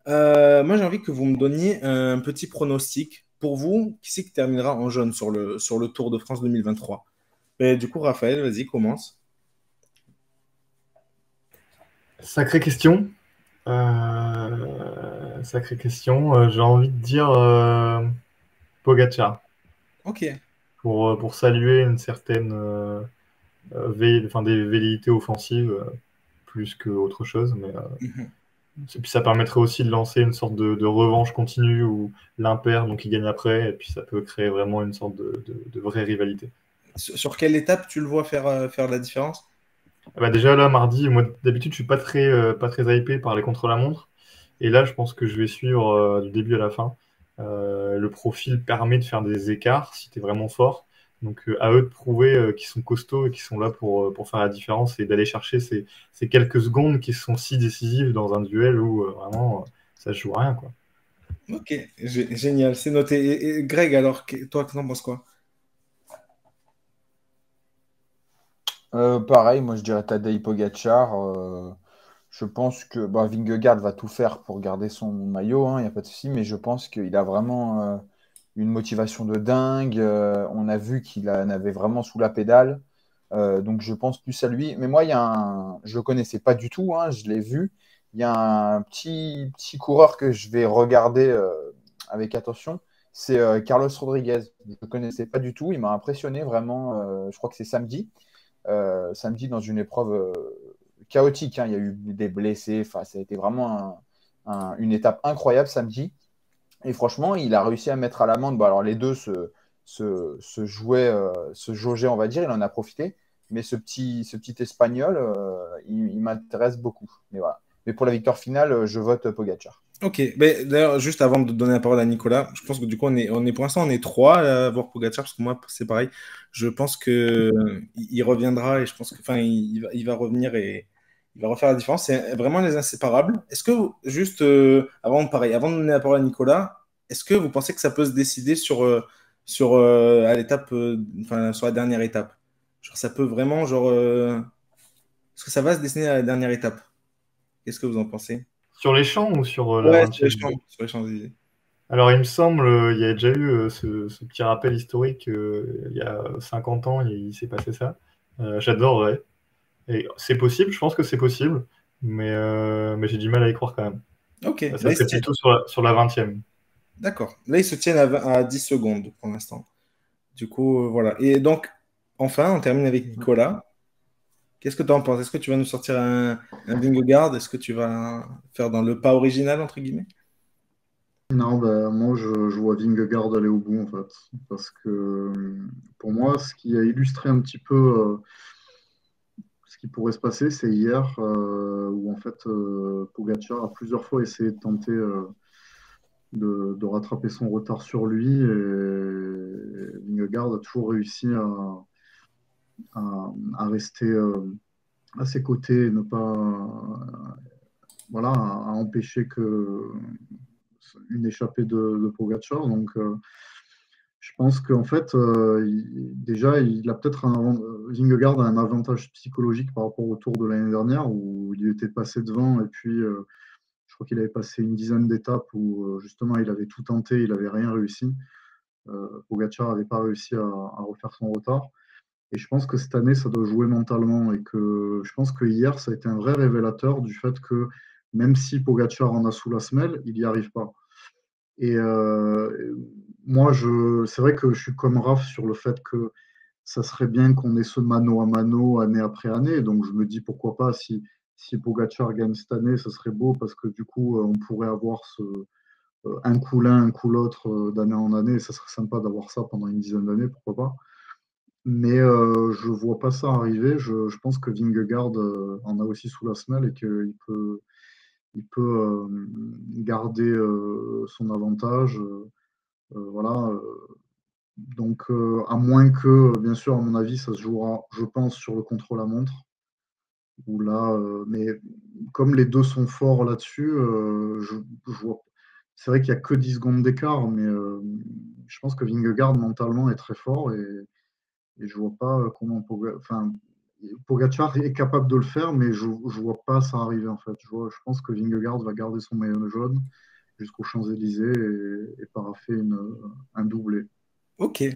Moi, j'ai envie que vous me donniez un petit pronostic. Pour vous, qui c'est qui terminera en jaune sur le Tour de France 2023? Mais du coup, Raphaël, vas-y, commence. Sacrée question. Sacrée question. J'ai envie de dire Pogacar Ok. pour saluer une certaine enfin, des velléités offensives plus qu'autre chose. Mais Mhm. et puis ça permettrait aussi de lancer une sorte de revanche continue où l'un perd, donc il gagne après. Et puis ça peut créer vraiment une sorte de vraie rivalité. Sur quelle étape tu le vois faire la différence? Ah bah déjà là, mardi, moi d'habitude je suis pas très hypé par les contre-la-montre. Et là, je pense que je vais suivre du début à la fin. Le profil permet de faire des écarts si tu es vraiment fort. Donc à eux de prouver qu'ils sont costauds et qu'ils sont là pour faire la différence et d'aller chercher ces quelques secondes qui sont si décisives dans un duel où vraiment ça se joue à rien, quoi. Ok, génial, c'est noté. Et Greg, alors, toi, t'en penses quoi? Pareil, moi je dirais Tadej Pogacar. Je pense que bah, Vingegaard va tout faire pour garder son maillot, il n'y a pas de souci, mais je pense qu'il a vraiment une motivation de dingue. On a vu qu'il en avait vraiment sous la pédale. Donc je pense plus à lui. Mais moi, je ne le connaissais pas du tout, je l'ai vu. Il y a un petit coureur que je vais regarder avec attention. C'est Carlos Rodriguez. Je ne le connaissais pas du tout. Il m'a impressionné vraiment. Je crois que c'est samedi. Samedi dans une épreuve chaotique. Il y a eu des blessés. Enfin, ça a été vraiment une étape incroyable samedi. Et franchement, il a réussi à mettre à l'amende. Bon, alors les deux se jouaient, se jaugeaient, on va dire. Il en a profité. Mais ce petit Espagnol, il m'intéresse beaucoup. Mais voilà. Mais pour la victoire finale, je vote Pogacar. Ok, mais d'ailleurs, juste avant de donner la parole à Nicolas, je pense que du coup, pour l'instant, on est trois à voir Pogacar, parce que moi, c'est pareil. Je pense que il reviendra et je pense que, enfin, il va revenir et il va refaire la différence. C'est vraiment les inséparables. Est-ce que, juste pareil, avant de donner la parole à Nicolas, est-ce que vous pensez que ça peut se décider à l'étape, enfin, sur la dernière étape? Genre, ça peut vraiment, est-ce que ça va se dessiner à la dernière étape? Qu'est-ce que vous en pensez? Sur les champs ou sur la Ouais, 20e? sur les Champs-Élysées. Alors il me semble, il y a déjà eu ce petit rappel historique, il y a 50 ans, il s'est passé ça. J'adorerais. Et c'est possible, je pense que c'est possible, mais j'ai du mal à y croire quand même. Ok, Ça là, ils se serait tiennent. plutôt sur la 20e. D'accord. Là, ils se tiennent à 10 secondes pour l'instant. Du coup, voilà. Et donc, enfin, on termine avec Nicolas. Qu'est-ce que tu en penses? Est-ce que tu vas nous sortir un Vingegaard? Est-ce que tu vas faire dans le pas original, entre guillemets? Non, ben, moi je vois Vingegaard aller au bout en fait. Parce que pour moi, ce qui a illustré un petit peu ce qui pourrait se passer, c'est hier où en fait Pogacar a plusieurs fois essayé de tenter de rattraper son retard sur lui et Vingegaard a toujours réussi à rester à ses côtés et ne pas voilà, à empêcher une échappée de Pogacar. Donc je pense qu'en fait, déjà, il a peut-être Vingegaard a un avantage psychologique par rapport au Tour de l'année dernière où il était passé devant et puis je crois qu'il avait passé une dizaine d'étapes où justement il avait tout tenté, il n'avait rien réussi. Pogacar n'avait pas réussi à refaire son retard. Et je pense que cette année, ça doit jouer mentalement et que je pense que hier, ça a été un vrai révélateur du fait que même si Pogacar en a sous la semelle, il n'y arrive pas. Et moi, c'est vrai que je suis comme Raph sur le fait que ça serait bien qu'on ait ce mano à mano année après année. Donc je me dis pourquoi pas si Pogacar gagne cette année, ça serait beau parce que du coup, on pourrait avoir un coup l'un, un coup l'autre d'année en année. Et ça serait sympa d'avoir ça pendant une dizaine d'années, pourquoi pas. Mais je ne vois pas ça arriver. Je pense que Vingegaard en a aussi sous la semelle et il peut garder son avantage. Voilà. Donc, à moins que, bien sûr, à mon avis, ça se jouera, je pense, sur le contre-la-montre. Où là, mais comme les deux sont forts là-dessus, je vois. C'est vrai qu'il n'y a que 10 secondes d'écart, mais je pense que Vingegaard mentalement est très fort et je vois pas comment enfin, Pogacar est capable de le faire, mais je ne vois pas ça arriver en fait. Je pense que Vingegaard va garder son maillot jaune jusqu'aux Champs-Élysées et paraffer un doublé. Ok,